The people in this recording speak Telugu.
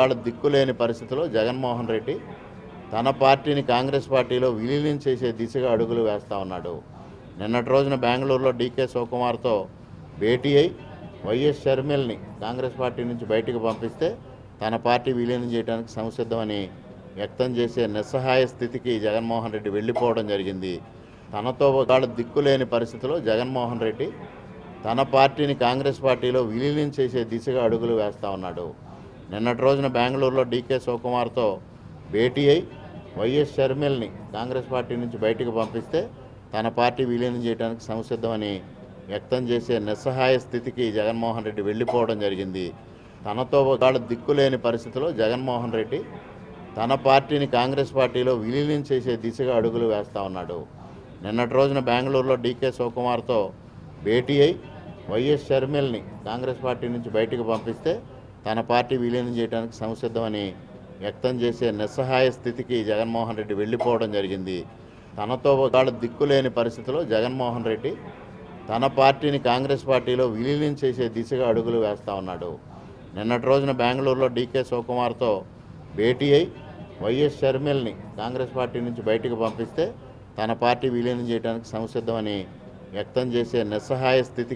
వాళ్ళ దిక్కులేని పరిస్థితిలో జగన్మోహన్ రెడ్డి తన పార్టీని కాంగ్రెస్ పార్టీలో విలీనం చేసే దిశగా అడుగులు వేస్తూ ఉన్నాడు. నిన్నటి రోజున బెంగళూరులో డీకే శివకుమార్తో భేటీ అయి వైఎస్ షర్మిల్ని కాంగ్రెస్ పార్టీ నుంచి బయటకు పంపిస్తే తన పార్టీ విలీనం చేయడానికి సంసిద్ధమని వ్యక్తం చేసే నిస్సహాయ స్థితికి జగన్మోహన్ రెడ్డి వెళ్ళిపోవడం జరిగింది. తనతో వాళ్ళ దిక్కులేని పరిస్థితిలో జగన్మోహన్ రెడ్డి తన పార్టీని కాంగ్రెస్ పార్టీలో విలీనం చేసే దిశగా అడుగులు వేస్తూ ఉన్నాడు. నిన్నటి రోజున బెంగళూరులో డీకే శివకుమార్తో భేటీ అయి వైఎస్ షర్మిల్ని కాంగ్రెస్ పార్టీ నుంచి బయటకు పంపిస్తే తన పార్టీ విలీనం చేయడానికి సంసిద్ధమని వ్యక్తం చేసే నిస్సహాయ స్థితికి జగన్మోహన్ రెడ్డి వెళ్ళిపోవడం జరిగింది. తనతో వాళ్ళ దిక్కులేని పరిస్థితిలో జగన్మోహన్ రెడ్డి తన పార్టీని కాంగ్రెస్ పార్టీలో విలీనం చేసే దిశగా అడుగులు వేస్తూ ఉన్నాడు. నిన్నటి రోజున బెంగళూరులో డీకే శివకుమార్తో భేటీ అయి వైఎస్ షర్మిల్ని కాంగ్రెస్ పార్టీ నుంచి బయటకు పంపిస్తే తన పార్టీ విలీనం చేయడానికి సంసిద్ధమని వ్యక్తం చేసే నిస్సహాయ స్థితికి జగన్మోహన్ రెడ్డి వెళ్ళిపోవడం జరిగింది. తనతో వాళ్ళ దిక్కులేని పరిస్థితిలో జగన్మోహన్ రెడ్డి తన పార్టీని కాంగ్రెస్ పార్టీలో విలీనం చేసే దిశగా అడుగులు వేస్తూ ఉన్నాడు. నిన్నటి రోజున బెంగళూరులో డీకే శివకుమార్తో భేటీ అయి వైఎస్ షర్మిల్ని కాంగ్రెస్ పార్టీ నుంచి బయటకు పంపిస్తే తన పార్టీ విలీనం చేయడానికి సంసిద్ధమని వ్యక్తం చేసే నిస్సహాయ స్థితికి